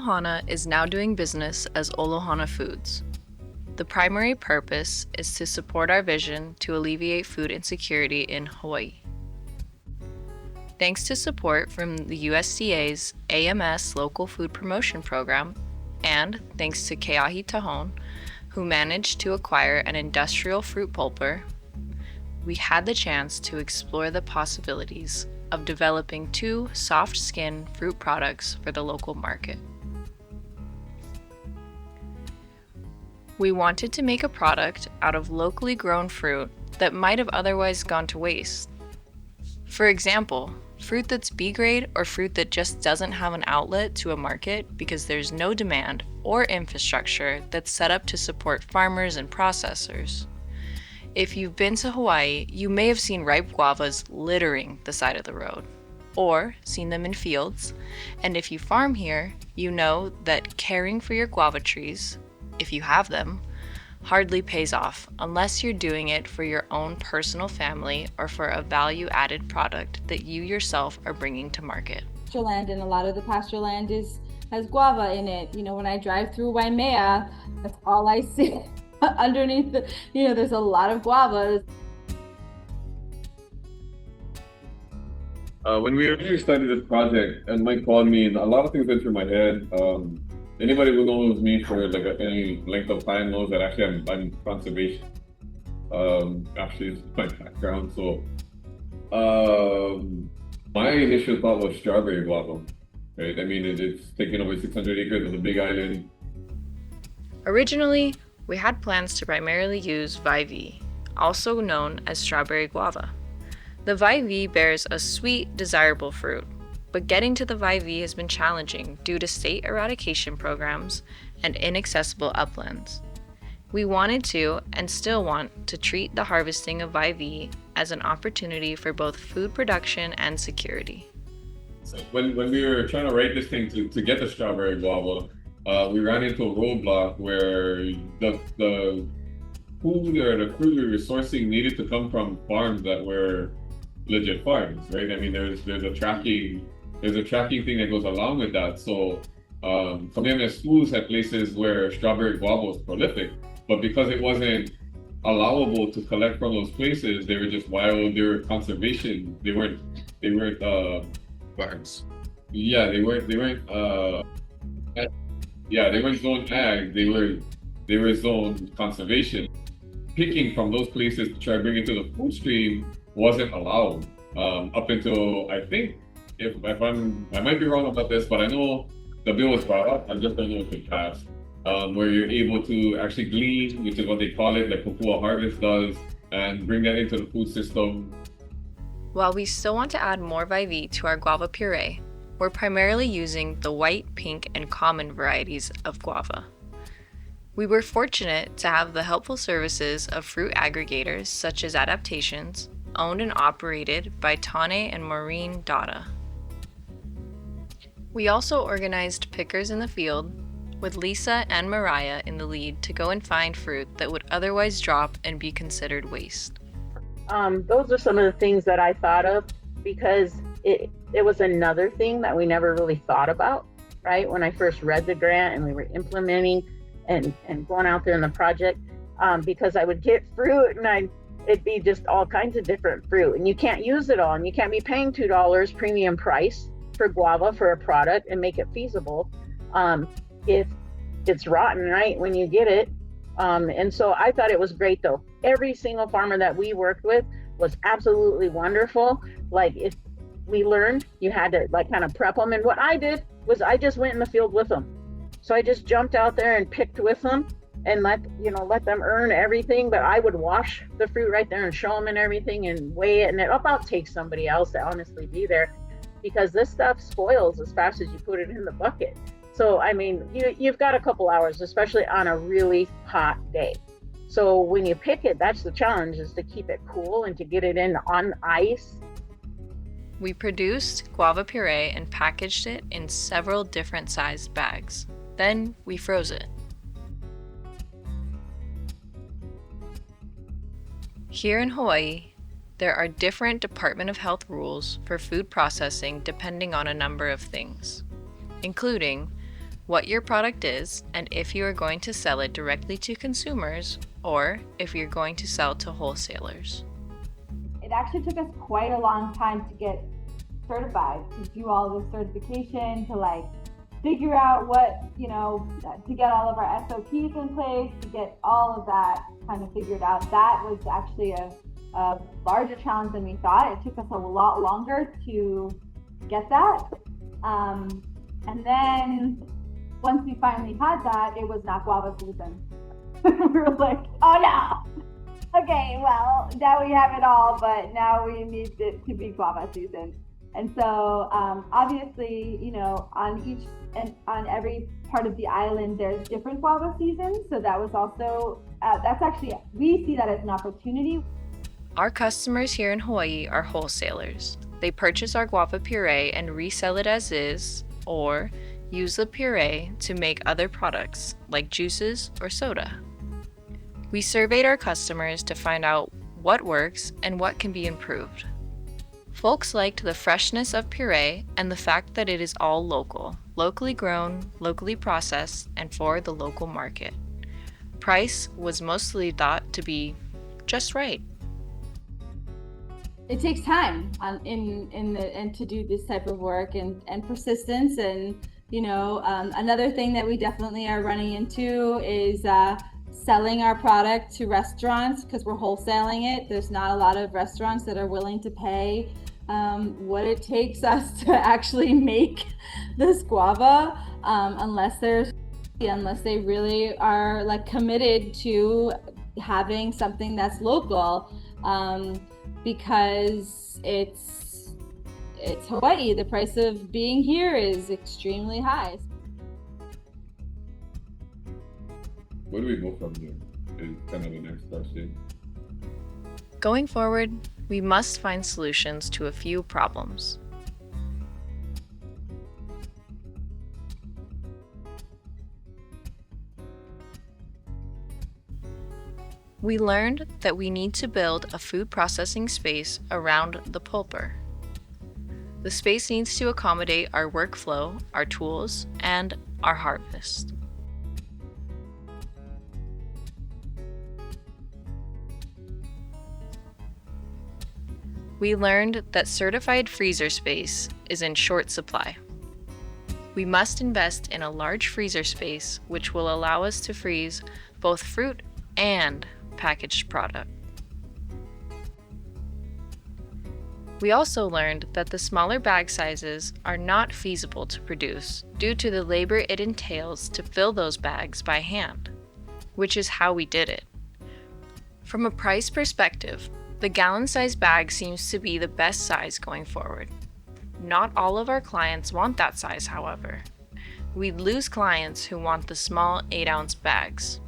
Olohana is now doing business as Olohana Foods. The primary purpose is to support our vision to alleviate food insecurity in Hawaii. Thanks to support from the USDA's AMS Local Food Promotion Program, and thanks to Keahi Tajon, who managed to acquire an industrial fruit pulper, we had the chance to explore the possibilities of developing 2 soft-skin fruit products for the local market. We wanted to make a product out of locally grown fruit that might have otherwise gone to waste. For example, fruit that's B grade or fruit that just doesn't have an outlet to a market because there's no demand or infrastructure that's set up to support farmers and processors. If you've been to Hawaii, you may have seen ripe guavas littering the side of the road, or seen them in fields, and if you farm here, you know that caring for your guava trees, if you have them, hardly pays off unless you're doing it for your own personal family or for a value-added product that you yourself are bringing to market. Pasture land, and a lot of the pasture land has guava in it. When I drive through Waimea, that's all I see. Underneath there's a lot of guavas. When we originally started this project, and Mike called me, and a lot of things went through my head. Anybody who knows me for any length of time knows that actually I'm conservation. Actually, it's my background. So my initial thought was strawberry guava, right? I mean, it's taking over 600 acres of a big island. Originally, we had plans to primarily use Vyvie, also known as strawberry guava. The Vyvie bears a sweet, desirable fruit, but getting to the Vyvie has been challenging due to state eradication programs and inaccessible uplands. We wanted to, and still want, to treat the harvesting of Vyvie as an opportunity for both food production and security. So when we were trying to write this thing to get the strawberry guava, we ran into a roadblock where the food or the fruit we were sourcing needed to come from farms that were legit farms, right? I mean, there's a tracking thing that goes along with that. So Colombe schools had places where strawberry guava was prolific, but because it wasn't allowable to collect from those places, they were just wild. They were conservation. They weren't Farms. Yeah, they weren't zone ag. They were zone conservation. Picking from those places to try to bring it to the food stream wasn't allowed up until, I think, I might be wrong about this, but I know the bill was brought up. I just don't know if it passed. Where you're able to actually glean, which is what they call it, like Kokua Harvest does, and bring that into the food system. While we still want to add more Vyvie to our guava puree, we're primarily using the white, pink, and common varieties of guava. We were fortunate to have the helpful services of fruit aggregators such as Adaptations, owned and operated by Tane and Maureen Dada. We also organized pickers in the field, with Lisa and Mariah in the lead to go and find fruit that would otherwise drop and be considered waste. Those are some of the things that I thought of because it was another thing that we never really thought about, right? When I first read the grant and we were implementing and going out there in the project, because I would get fruit and it'd be just all kinds of different fruit, and you can't use it all, and you can't be paying $2 premium price for guava for a product and make it feasible if it's rotten, right, when you get it. And so I thought it was great though. Every single farmer that we worked with was absolutely wonderful. Like, if we learned, you had to kind of prep them, and what I did was I just went in the field with them. So I just jumped out there and picked with them and let them earn everything. But I would wash the fruit right there and show them and everything and weigh it, and it'll about take somebody else to honestly be there, because this stuff spoils as fast as you put it in the bucket. So I mean, you've got a couple hours, especially on a really hot day. So when you pick it, that's the challenge, is to keep it cool and to get it in on ice. We produced guava puree and packaged it in several different sized bags. Then we froze it. Here in Hawaii, there are different Department of Health rules for food processing depending on a number of things, including what your product is, and if you are going to sell it directly to consumers or if you're going to sell to wholesalers. It actually took us quite a long time to get certified, to do all the certification, to figure out what, to get all of our SOPs in place, to get all of that kind of figured out. That was actually a larger challenge than we thought. It took us a lot longer to get that. And then once we finally had that, it was not guava season. We were like, oh no, okay, well, now we have it all, but now we need it to be guava season. And so obviously, on every part of the island, there's different guava seasons. So that was also, we see that as an opportunity. Our customers here in Hawaii are wholesalers. They purchase our guava puree and resell it as is, or use the puree to make other products like juices or soda. We surveyed our customers to find out what works and what can be improved. Folks liked the freshness of puree and the fact that it is all local, locally grown, locally processed, and for the local market. Price was mostly thought to be just right. It takes time and to do this type of work and persistence. And another thing that we definitely are running into is selling our product to restaurants, because we're wholesaling it. There's not a lot of restaurants that are willing to pay what it takes us to actually make this guava, unless they really are committed to having something that's local, because it's Hawaii. The price of being here is extremely high. Where do we go from here? Is kind of the next question. Going forward, we must find solutions to a few problems. We learned that we need to build a food processing space around the pulper. The space needs to accommodate our workflow, our tools, and our harvest. We learned that certified freezer space is in short supply. We must invest in a large freezer space which will allow us to freeze both fruit and packaged product. We also learned that the smaller bag sizes are not feasible to produce due to the labor it entails to fill those bags by hand, which is how we did it. From a price perspective, the gallon-sized bag seems to be the best size going forward. Not all of our clients want that size, however. We'd lose clients who want the small 8-ounce bags.